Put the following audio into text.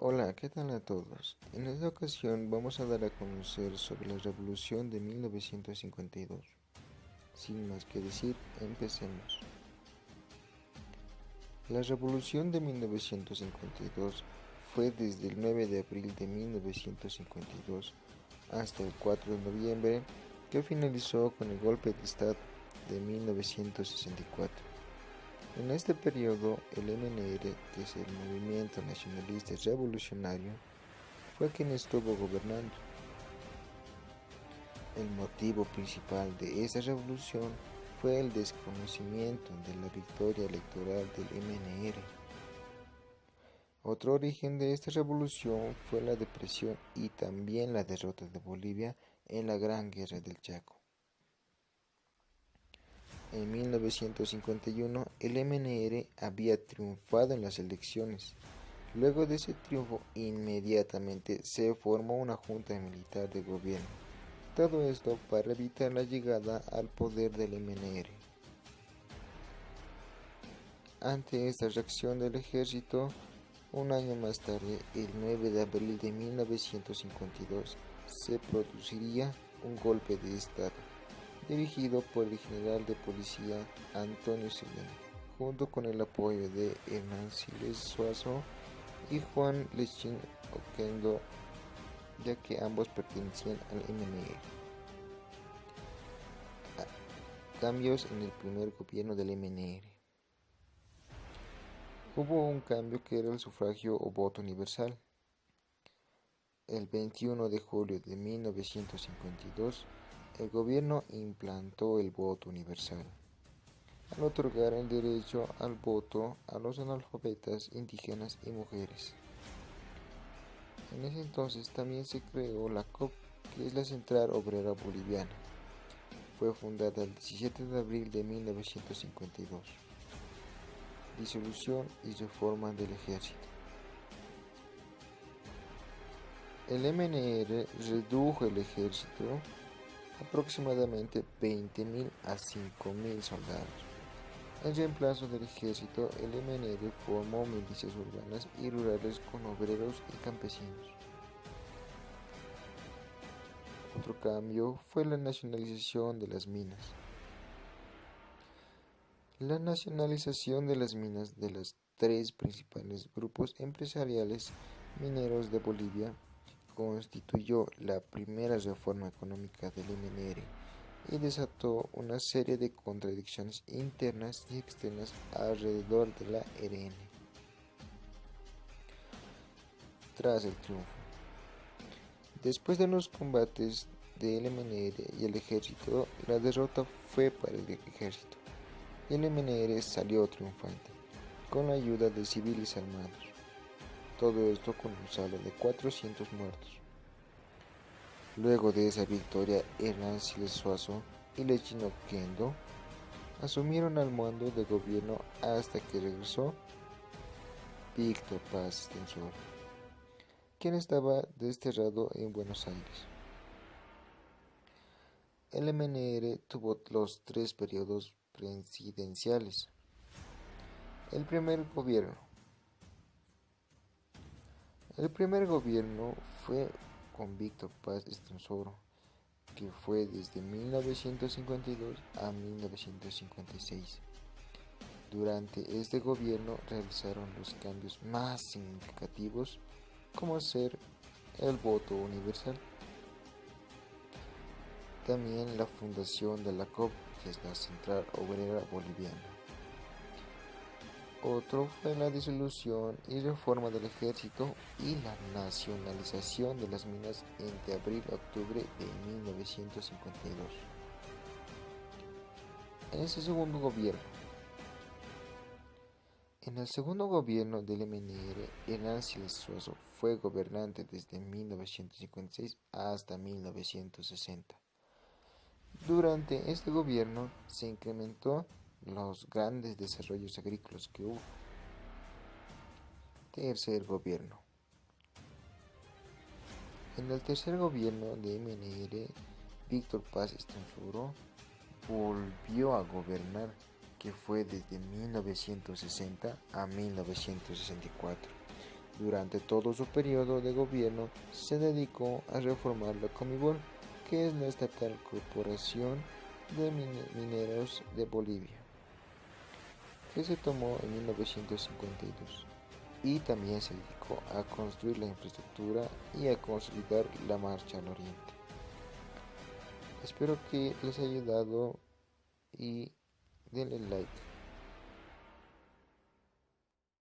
Hola, ¿qué tal a todos? En esta ocasión vamos a dar a conocer sobre la Revolución de 1952. Sin más que decir, empecemos. La Revolución de 1952 fue desde el 9 de abril de 1952 hasta el 4 de noviembre, que finalizó con el golpe de Estado de 1964. En este periodo, el MNR, que es el Movimiento Nacionalista Revolucionario, fue quien estuvo gobernando. El motivo principal de esta revolución fue el desconocimiento de la victoria electoral del MNR. Otro origen de esta revolución fue la depresión y también la derrota de Bolivia en la Gran Guerra del Chaco. En 1951, el MNR había triunfado en las elecciones. Luego de ese triunfo, inmediatamente se formó una junta militar de gobierno. Todo esto para evitar la llegada al poder del MNR. Ante esta reacción del ejército, un año más tarde, el 9 de abril de 1952, se produciría un golpe de Estado, dirigido por el general de policía Antonio Selena, junto con el apoyo de Hernán Siles Suazo y Juan Lechín Oquendo, ya que ambos pertenecían al MNR. Cambios en el primer gobierno del MNR. Hubo un cambio que era el sufragio o voto universal. El 21 de julio de 1952, el gobierno implantó el voto universal, al otorgar el derecho al voto a los analfabetas, indígenas y mujeres. En ese entonces también se creó la COP, que es la Central Obrera Boliviana. Fue fundada el 17 de abril de 1952. Disolución y reforma del ejército. El MNR redujo el ejército aproximadamente 20.000 a 5.000 soldados. En reemplazo del ejército, el MNR formó milicias urbanas y rurales con obreros y campesinos. Otro cambio fue la nacionalización de las minas. La nacionalización de las minas de los tres principales grupos empresariales mineros de Bolivia constituyó la primera reforma económica del MNR y desató una serie de contradicciones internas y externas alrededor de la RN. Tras el triunfo. Después de los combates del MNR y el ejército, la derrota fue para el ejército. El MNR salió triunfante, con la ayuda de civiles armados. Todo esto con un saldo de 400 muertos. Luego de esa victoria, Hernán Siles Suazo y Lechín Oquendo asumieron al mando de gobierno hasta que regresó Víctor Paz Estenssoro, quien estaba desterrado en Buenos Aires. El MNR tuvo los tres periodos presidenciales. El primer gobierno fue con Víctor Paz Estenssoro, que fue desde 1952 a 1956. Durante este gobierno realizaron los cambios más significativos, como ser el voto universal. También la fundación de la COP, que es la Central Obrera Boliviana. Otro fue la disolución y reforma del ejército y la nacionalización de las minas entre abril y octubre de 1952. En el segundo gobierno del MNR, Hernán Siles Suazo fue gobernante desde 1956 hasta 1960. Durante este gobierno se incrementó los grandes desarrollos agrícolas que hubo. Tercer gobierno. En el tercer gobierno de MNR, Víctor Paz Estenssoro volvió a gobernar, que fue desde 1960 a 1964. Durante todo su periodo de gobierno se dedicó a reformar la Comibol, que es la estatal corporación de mineros de Bolivia, que se tomó en 1952, y también se dedicó a construir la infraestructura y a consolidar la marcha al oriente. Espero que les haya ayudado y denle like.